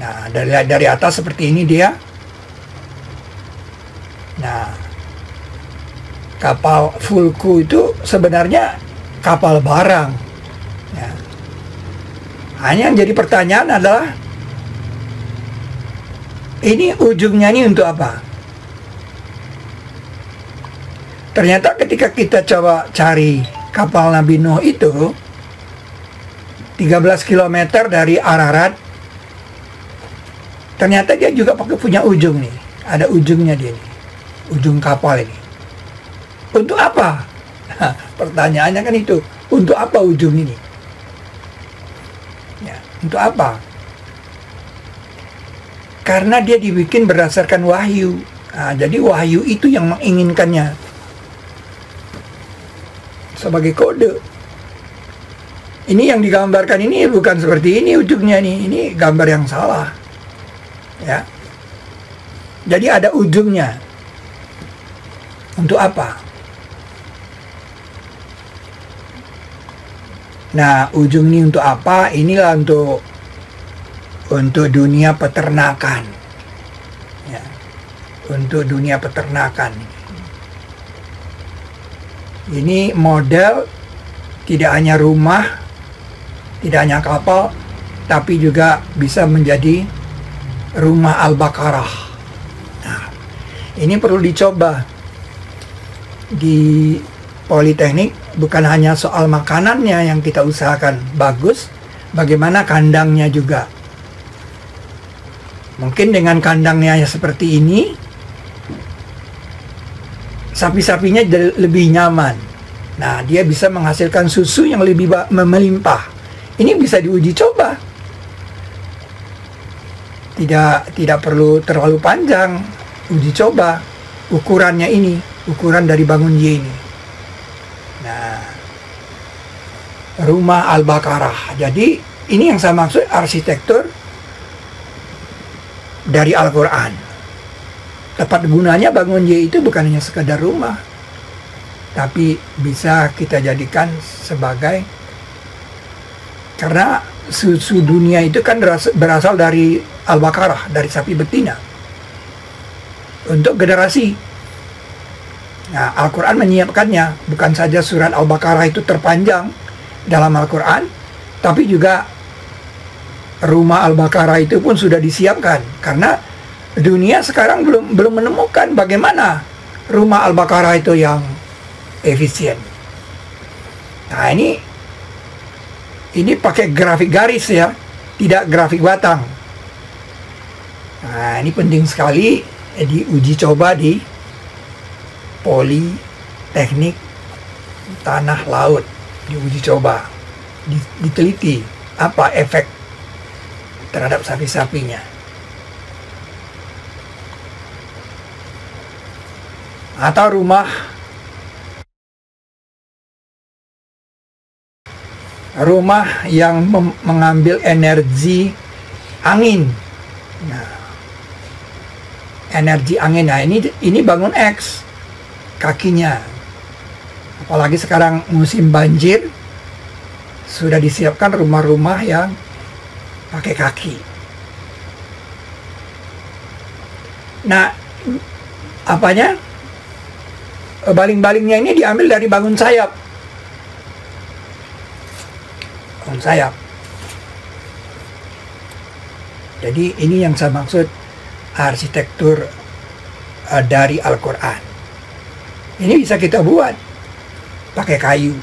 Nah, dari atas seperti ini dia. Nah, kapal Fulku itu sebenarnya kapal barang. Ya. Hanya yang jadi pertanyaan adalah, ini ujungnya ini untuk apa? Ternyata ketika kita coba cari kapal Nabi Nuh itu 13 km dari Ararat, ternyata dia juga punya ujung nih. Ada ujungnya dia nih. Ujung kapal ini. Untuk apa? Nah, pertanyaannya kan itu. Untuk apa ujung ini? Ya, untuk apa? Karena dia dibikin berdasarkan wahyu. Nah, jadi wahyu itu yang menginginkannya. Sebagai kode. Ini yang digambarkan ini bukan seperti ini ujungnya nih. Ini gambar yang salah. Ya. Jadi ada ujungnya. Untuk apa? Nah, ujung ini untuk apa? Inilah untuk dunia peternakan. Ya. Untuk dunia peternakan. Ini model tidak hanya rumah, tidak hanya kapal, tapi juga bisa menjadi rumah Al-Baqarah. Nah, ini perlu dicoba di Politeknik. Bukan hanya soal makanannya yang kita usahakan bagus, bagaimana kandangnya juga. Mungkin dengan kandangnya seperti ini, sapi-sapinya lebih nyaman. Nah, dia bisa menghasilkan susu yang lebih melimpah. Ini bisa diuji coba. Tidak perlu terlalu panjang uji coba. Ukurannya ini, ukuran dari bangun Y ini. Nah, rumah Al-Baqarah. Jadi ini yang saya maksud arsitektur dari Al-Quran. Tepat gunanya bangun Y itu bukan hanya sekedar rumah, tapi bisa kita jadikan sebagai, karena susu dunia itu kan berasal dari Al-Baqarah, dari sapi betina untuk generasi. Nah, Al-Quran menyiapkannya. Bukan saja surat Al-Baqarah itu terpanjang dalam Al-Quran, tapi juga rumah Al-Baqarah itu pun sudah disiapkan. Karena dunia sekarang belum menemukan bagaimana rumah Al-Baqarah itu yang efisien. Nah, ini pakai grafik garis ya, tidak grafik batang. Nah, ini penting sekali diuji coba di Politeknik Tanah Laut. Diuji coba, diteliti apa efek terhadap sapi-sapinya. Atau rumah yang mengambil energi angin. Nah, energi angin. Nah, ini bangun X kakinya. Apalagi sekarang musim banjir, sudah disiapkan rumah-rumah yang pakai kaki. Nah, apanya? Baling-balingnya ini diambil dari bangun sayap. Bangun sayap. Jadi ini yang saya maksud arsitektur dari Al-Quran. Ini bisa kita buat pakai kayu.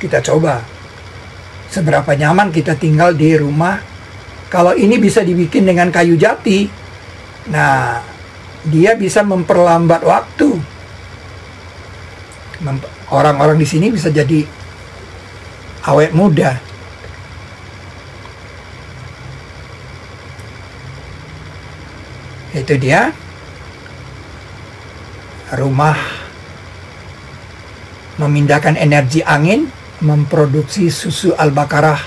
Kita coba seberapa nyaman kita tinggal di rumah. Kalau ini bisa dibikin dengan kayu jati, nah, dia bisa memperlambat waktu. Orang-orang di sini bisa jadi awet muda. Itu dia rumah memindahkan energi angin, memproduksi susu Al-Baqarah.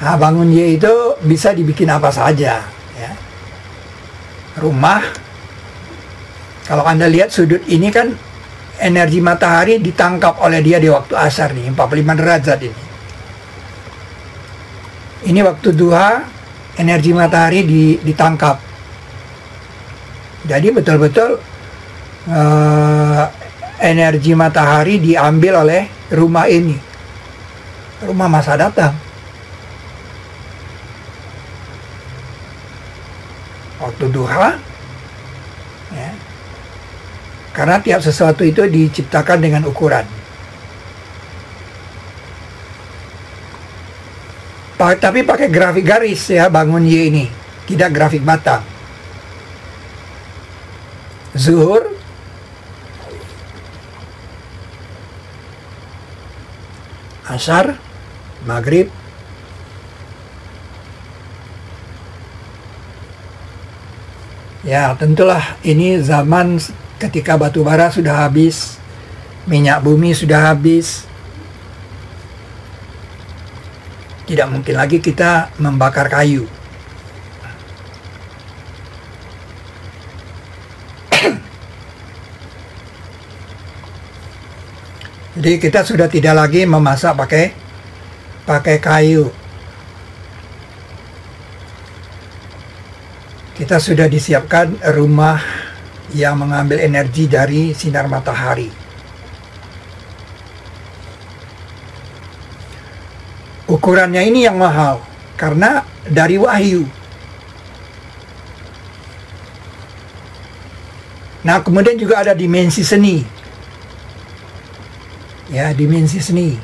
Nah, bangun Y itu bisa dibikin apa saja, ya. Rumah, kalau Anda lihat sudut ini kan energi matahari ditangkap oleh dia di waktu asar nih, 45 derajat ini. Ini waktu duha, energi matahari ditangkap. Jadi betul-betul energi matahari diambil oleh rumah ini, rumah masa datang. Waktu duha, ya, karena tiap sesuatu itu diciptakan dengan ukuran. Tapi pakai grafik garis ya, bangun Y ini, tidak grafik batang. Zuhur, asar, maghrib, ya tentulah ini zaman ketika batu bara sudah habis, minyak bumi sudah habis. Tidak mungkin lagi kita membakar kayu. Jadi kita sudah tidak lagi memasak pakai kayu. Kita sudah disiapkan rumah yang mengambil energi dari sinar matahari. Ukurannya ini yang mahal karena dari wahyu. Nah, kemudian juga ada dimensi seni. Ya, dimensi seni.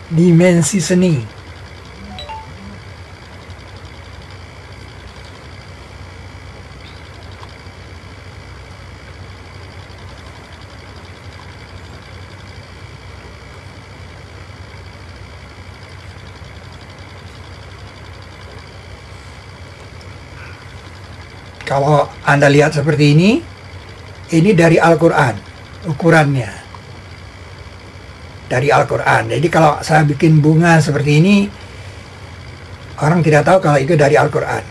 Dimensi seni. Kalau Anda lihat seperti ini dari Al-Quran, ukurannya. Dari Al-Quran. Jadi kalau saya bikin bunga seperti ini, orang tidak tahu kalau itu dari Al-Quran.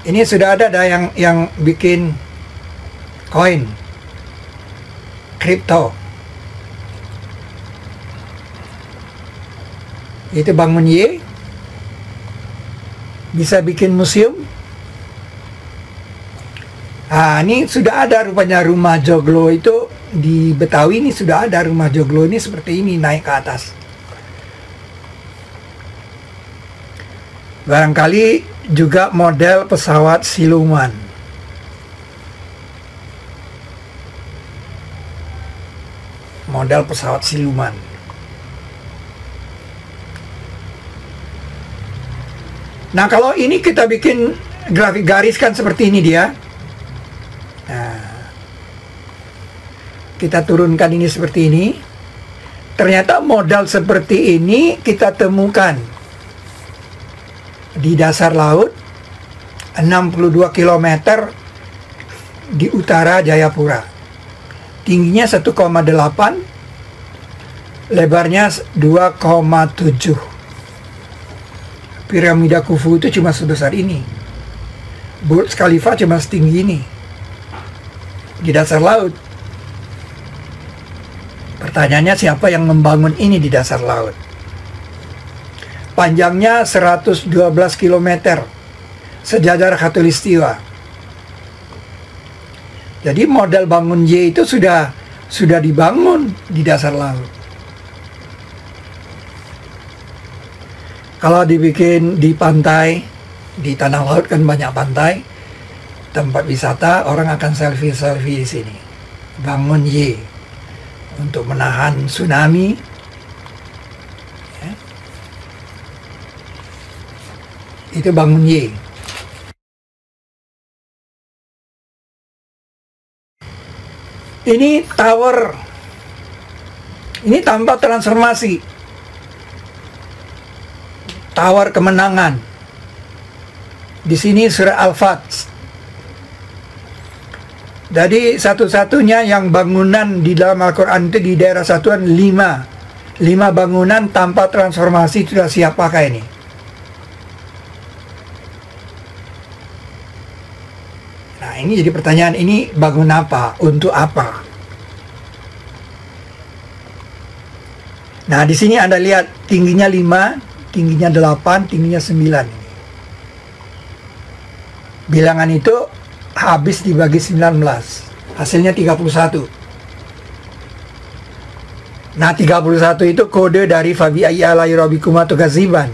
Ini sudah ada yang bikin koin, kripto. Itu bangun Y, bisa bikin museum. Ah, ini sudah ada rupanya rumah joglo itu di Betawi, ini sudah ada rumah joglo ini seperti ini naik ke atas. Barangkali juga model pesawat siluman. Model pesawat siluman. Nah, kalau ini kita bikin grafik garis kan seperti ini dia. Nah, kita turunkan ini seperti ini. Ternyata modal seperti ini kita temukan di dasar laut 62 km di utara Jayapura. Tingginya 1,8, lebarnya 2,7. Piramida Khufu itu cuma sebesar ini. Burj Khalifa cuma setinggi ini. Di dasar laut. Pertanyaannya, siapa yang membangun ini di dasar laut? Panjangnya 112 km. Sejajar Khatulistiwa. Jadi model bangun Y itu sudah dibangun di dasar laut. Kalau dibikin di pantai, di tanah laut kan banyak pantai, tempat wisata, orang akan selfie-selfie di sini. Bangun Y untuk menahan tsunami. Ya. Itu bangun Y. Ini tower. Ini tanpa transformasi. Tower kemenangan. Di sini surah Al-Fat. Jadi satu-satunya yang bangunan di dalam Al-Quran itu di daerah satuan 5 5 bangunan tanpa transformasi sudah siap pakai ini. Nah, ini jadi pertanyaan, ini bangun apa? Untuk apa? Nah, di sini Anda lihat tingginya 5, tingginya 8, tingginya 9 ini. Bilangan itu habis dibagi 19. Hasilnya 31. Nah, 31 itu kode dari Fabi ayyi alai rabbikuma tukadziban.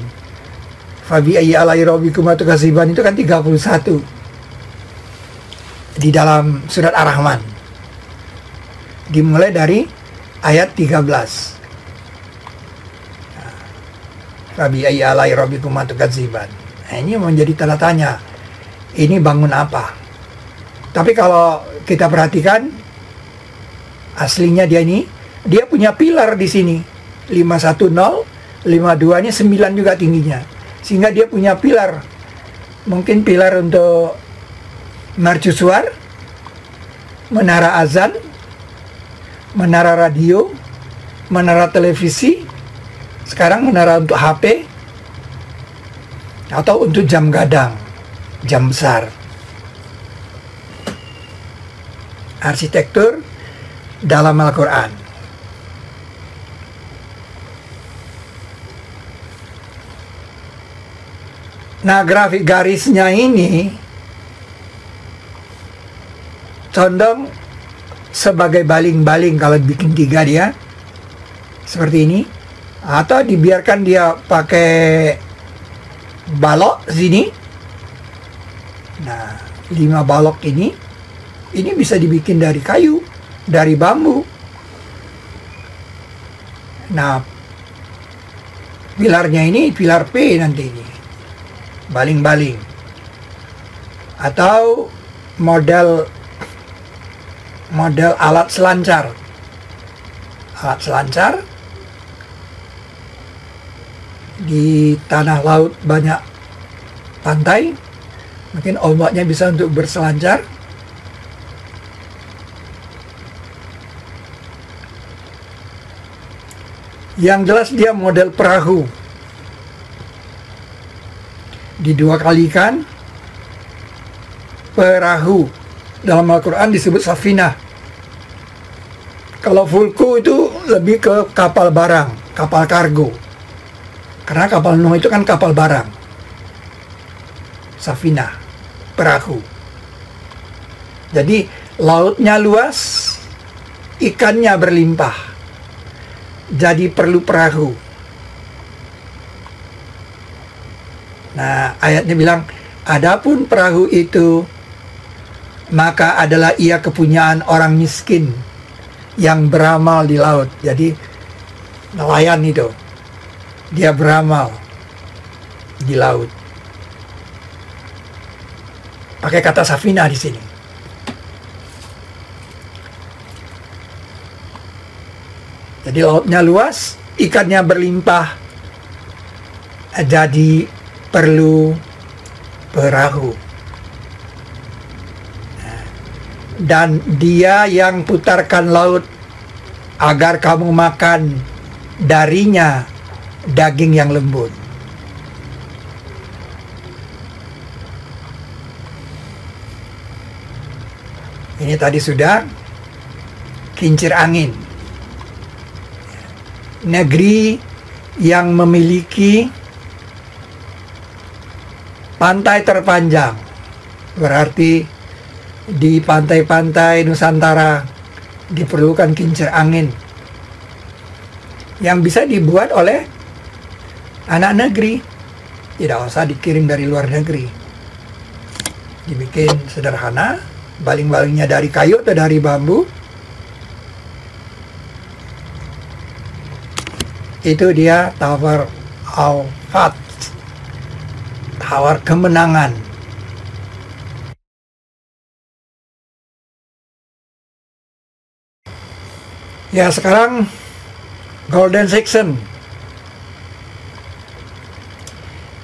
Fabi ayyi alai rabbikuma tukadziban itu kan 31 di dalam surat Ar-Rahman. Dimulai dari ayat 13. Fabi ayyi alai rabbikuma tukadziban. Nah, ini menjadi tanda tanya. Ini bangun apa? Tapi kalau kita perhatikan aslinya dia punya pilar di sini. 510, 52-nya 9 juga tingginya. Sehingga dia punya pilar. Mungkin pilar untuk mercusuar, menara azan, menara radio, menara televisi, sekarang menara untuk HP, atau untuk jam gadang, jam besar. Arsitektur dalam Al-Quran. Nah, grafik garisnya ini condong sebagai baling-baling kalau bikin 3 dia. Seperti ini. Atau dibiarkan dia pakai balok sini. Nah, 5 balok ini bisa dibikin dari kayu, dari bambu. Nah, pilarnya ini pilar P nanti ini. Baling-baling. Atau model alat selancar. Alat selancar di tanah laut banyak pantai, mungkin ombaknya bisa untuk berselancar. Yang jelas dia model perahu. Didua kalikan perahu. Dalam Al-Quran disebut safinah. Kalau fulku itu lebih ke kapal barang, kapal kargo. Karena kapal Nuh itu kan kapal barang. Safinah, perahu. Jadi lautnya luas, ikannya berlimpah. Jadi perlu perahu. Nah, ayatnya bilang, adapun perahu itu, maka adalah ia kepunyaan orang miskin yang beramal di laut. Jadi, nelayan itu, dia beramal di laut. Pakai kata safinah di sini. Jadi lautnya luas, ikannya berlimpah, jadi perlu perahu. Dan dia yang putarkan laut agar kamu makan darinya daging yang lembut. Ini tadi sudah kincir angin. Negeri yang memiliki pantai terpanjang, berarti di pantai-pantai Nusantara diperlukan kincir angin yang bisa dibuat oleh anak negeri, tidak usah dikirim dari luar negeri. Dibikin sederhana, baling-balingnya dari kayu atau dari bambu. Itu dia Tower Al-Fat, Tower Kemenangan. Ya, sekarang Golden Section.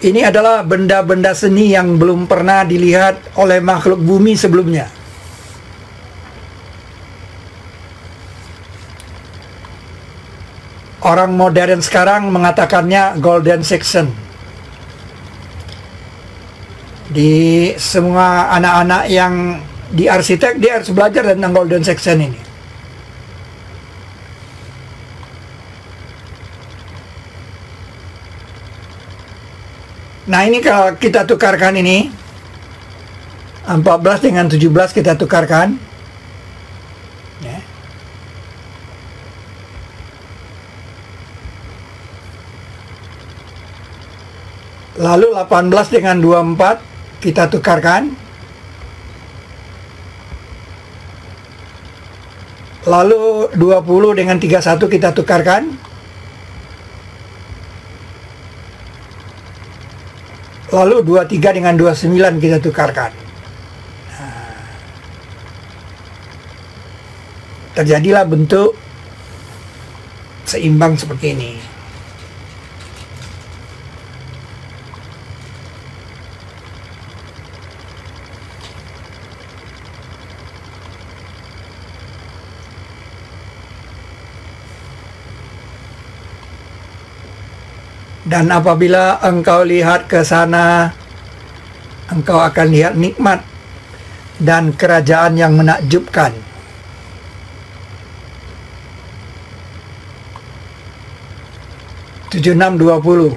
Ini adalah benda-benda seni yang belum pernah dilihat oleh makhluk bumi sebelumnya. Orang modern sekarang mengatakannya golden section. Di semua anak-anak yang di arsitek, dia harus belajar tentang golden section ini. Nah, ini kalau kita tukarkan ini 14 dengan 17 kita tukarkan ya. Lalu 18 dengan 24 kita tukarkan. Lalu 20 dengan 31 kita tukarkan. Lalu 23 dengan 29 kita tukarkan. Nah, terjadilah bentuk seimbang seperti ini. Dan apabila engkau lihat ke sana, engkau akan lihat nikmat dan kerajaan yang menakjubkan. Tujuh enam 20.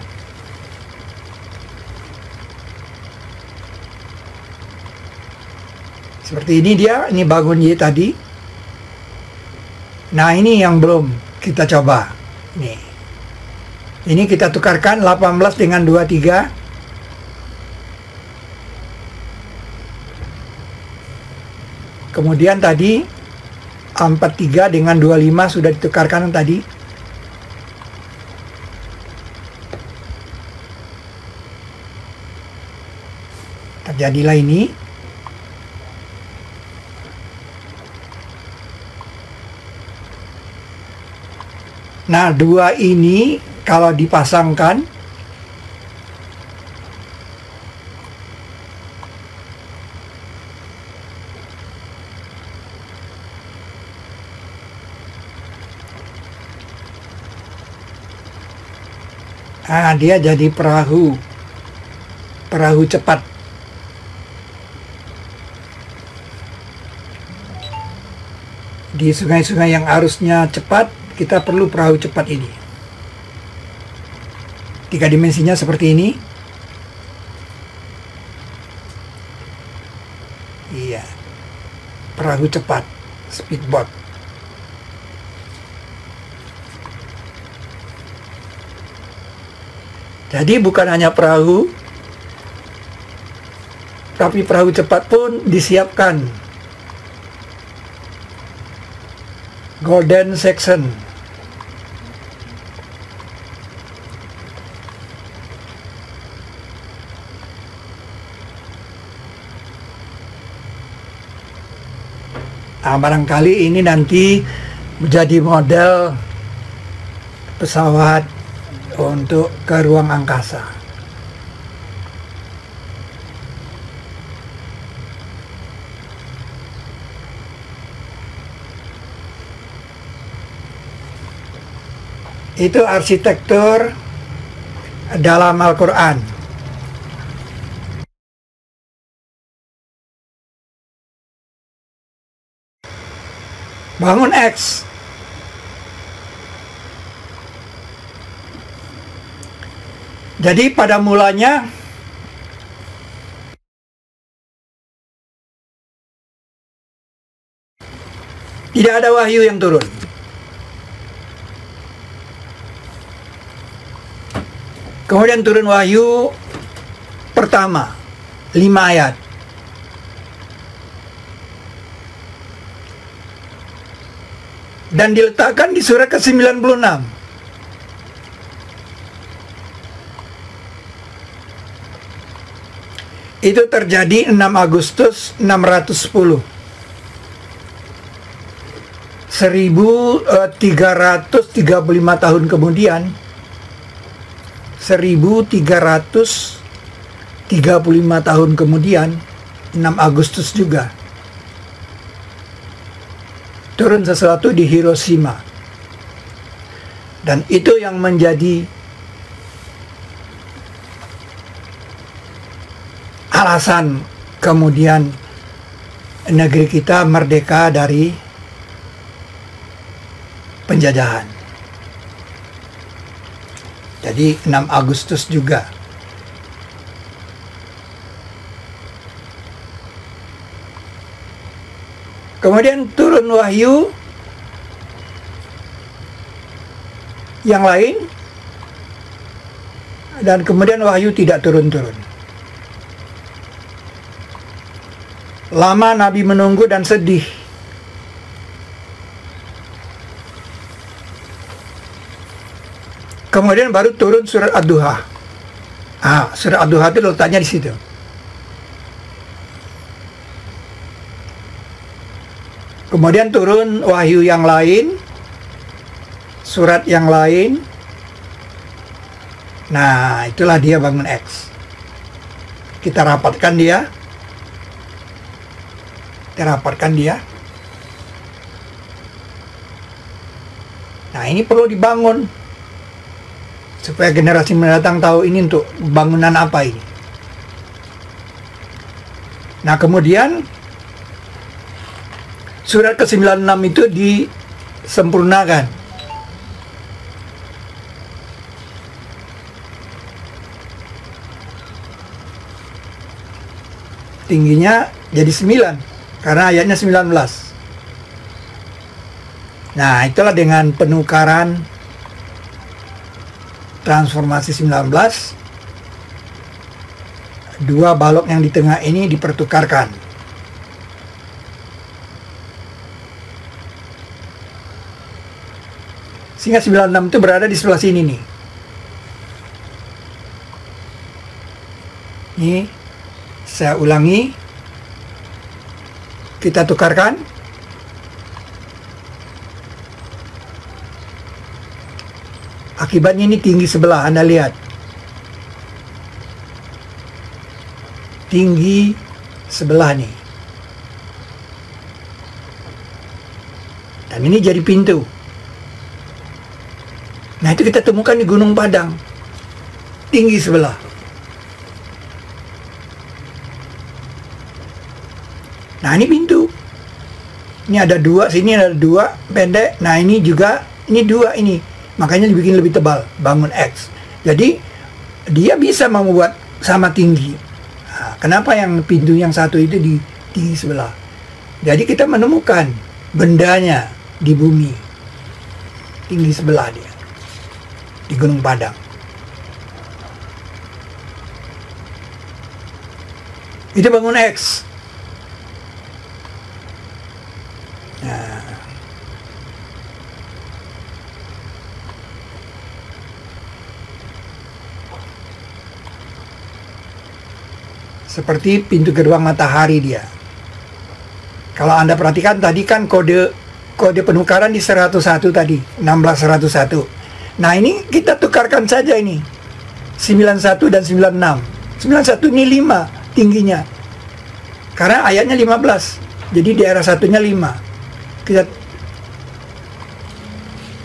Seperti ini dia, ini bangun Y tadi. Nah, ini yang belum kita coba. Ini kita tukarkan 18 dengan 23. Kemudian tadi 43 dengan 25 sudah ditukarkan tadi. Terjadilah ini. Nah, dua ini kalau dipasangkan dia jadi perahu cepat. Di sungai-sungai yang arusnya cepat, kita perlu perahu cepat ini. 3 dimensinya seperti ini. Iya. Perahu cepat, speedboat. Jadi bukan hanya perahu, tapi perahu cepat pun disiapkan. Golden section. Nah, barangkali ini nanti menjadi model pesawat untuk ke ruang angkasa. Itu arsitektur dalam Al-Quran. Bangun X. Jadi pada mulanya tidak ada wahyu yang turun. Kemudian turun wahyu pertama, 5 ayat. Dan diletakkan di surat ke-96. Itu terjadi 6 Agustus 610. 1335 tahun kemudian, 1335 tahun kemudian, 6 Agustus juga, turun sesuatu di Hiroshima. Dan itu yang menjadi alasan kemudian negeri kita merdeka dari penjajahan. Jadi 6 Agustus juga. Kemudian turun wahyu yang lain, dan kemudian wahyu tidak turun-turun. Lama Nabi menunggu dan sedih. Kemudian baru turun surat Ad-Duha. Surat Ad-Duha itu letaknya di situ. Kemudian turun wahyu yang lain, surat yang lain. Nah, itulah dia bangun X. Kita rapatkan dia. Nah, ini perlu dibangun supaya generasi mendatang tahu ini untuk bangunan apa ini. Nah, kemudian surat ke-96 itu disempurnakan. Tingginya jadi 9 karena ayatnya 19. Nah, itulah dengan penukaran transformasi 19, dua balok yang di tengah ini dipertukarkan. Sehingga 96 itu berada di sebelah sini nih. Ini saya ulangi. Kita tukarkan. Akibatnya ini tinggi sebelah, Anda lihat. Tinggi sebelah nih. Dan ini jadi pintu. Nah, itu kita temukan di Gunung Padang. Tinggi sebelah. Nah, ini pintu. Ini ada dua, sini ada dua, pendek. Nah, ini juga, ini dua ini. Makanya dibikin lebih tebal, bangun X. Jadi, dia bisa membuat sama tinggi. Nah, kenapa yang pintu yang satu itu di tinggi sebelah? Jadi, kita menemukan bendanya di bumi. Tinggi sebelah dia. Di Gunung Padang. Itu bangun X. Nah. Seperti pintu gerbang matahari dia. Kalau Anda perhatikan tadi kan kode penukaran di 101 tadi, 16101. Nah, ini kita tukarkan saja ini. 91 dan 96. 91 ini 5 tingginya. Karena ayatnya 15. Jadi daerah satunya 5. Kita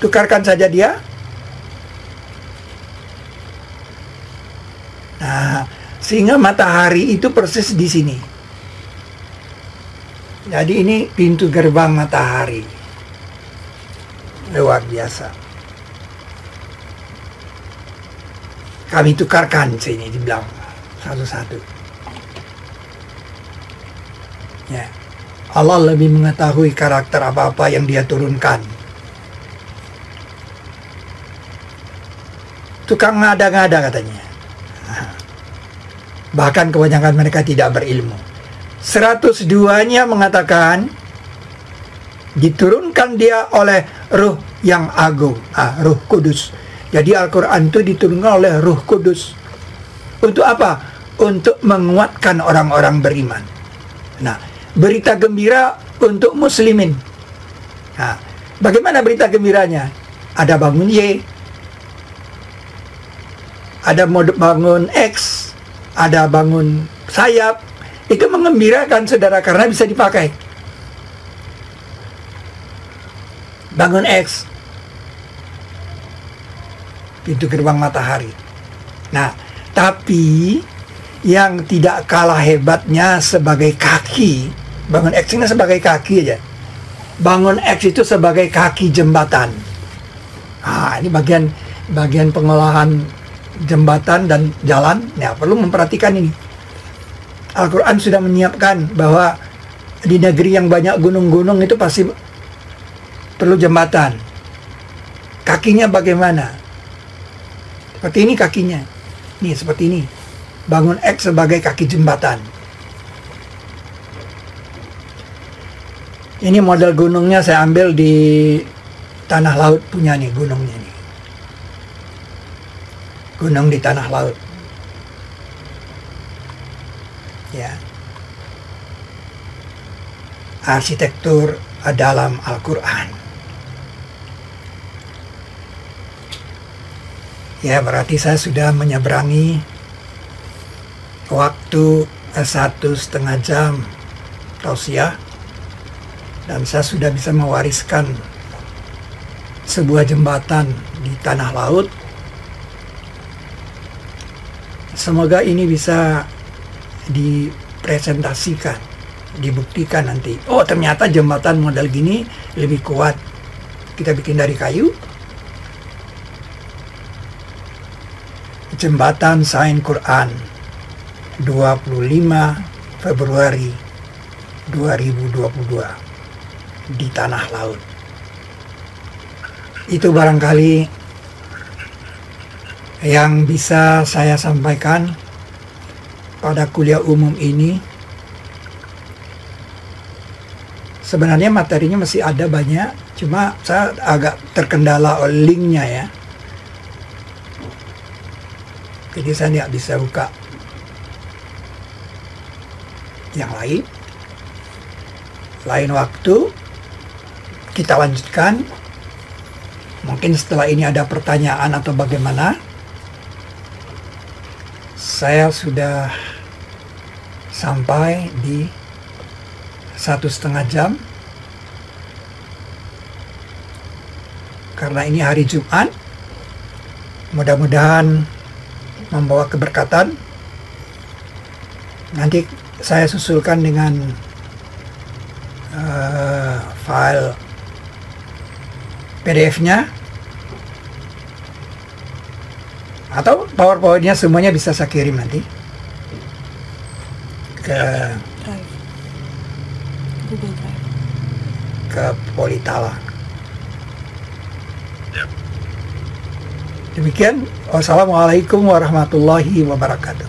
tukarkan saja dia. Nah, sehingga matahari itu persis di sini. Jadi ini pintu gerbang matahari. Luar biasa. Kami tukarkan sini dibilang satu-satu. Ya. Allah lebih mengetahui karakter apa-apa yang dia turunkan. Tukang ngada-ngada katanya. Bahkan kebanyakan mereka tidak berilmu. 102-nya mengatakan diturunkan dia oleh Ruh yang agung, Ruh Kudus. Jadi Al-Quran itu diturunkan oleh Ruh Kudus. Untuk apa? Untuk menguatkan orang-orang beriman. Nah, berita gembira untuk muslimin. Nah, bagaimana berita gembiranya? Ada bangun Y, ada bangun X, ada bangun sayap. Itu mengembirakan saudara karena bisa dipakai. Bangun X pintu gerbang matahari. Nah, tapi yang tidak kalah hebatnya sebagai kaki, bangun X ini sebagai kaki aja. Bangun X itu sebagai kaki jembatan. Nah, ini bagian pengolahan jembatan dan jalan. Ya, perlu memperhatikan ini. Al-Quran sudah menyiapkan bahwa di negeri yang banyak gunung-gunung itu pasti perlu jembatan. Kakinya bagaimana? Seperti ini kakinya. Nih, seperti ini. Bangun X sebagai kaki jembatan. Ini model gunungnya saya ambil di Tanah Laut punya nih gunungnya nih. Gunung di Tanah Laut. Ya. Arsitektur dalam Al-Quran. Ya, berarti saya sudah menyeberangi waktu 1,5 jam tausiah, dan saya sudah bisa mewariskan sebuah jembatan di Tanah Laut. Semoga ini bisa dipresentasikan, dibuktikan nanti. Oh, ternyata jembatan model gini lebih kuat. Kita bikin dari kayu. Jembatan Sains Quran 25 Februari 2022 di Tanah Laut. Itu barangkali yang bisa saya sampaikan pada kuliah umum ini. Sebenarnya materinya masih ada banyak, cuma saya agak terkendala oleh linknya ya. Jadi saya tidak bisa buka yang lain. Lain waktu kita lanjutkan. Mungkin setelah ini ada pertanyaan atau bagaimana. Saya sudah sampai di 1,5 jam. Karena ini hari Jumat, mudah-mudahan membawa keberkatan. Nanti saya susulkan dengan file PDF-nya atau PowerPoint-nya, semuanya bisa saya kirim nanti ke Drive. Google Drive. ke Politala. Demikian, wassalamualaikum warahmatullahi wabarakatuh.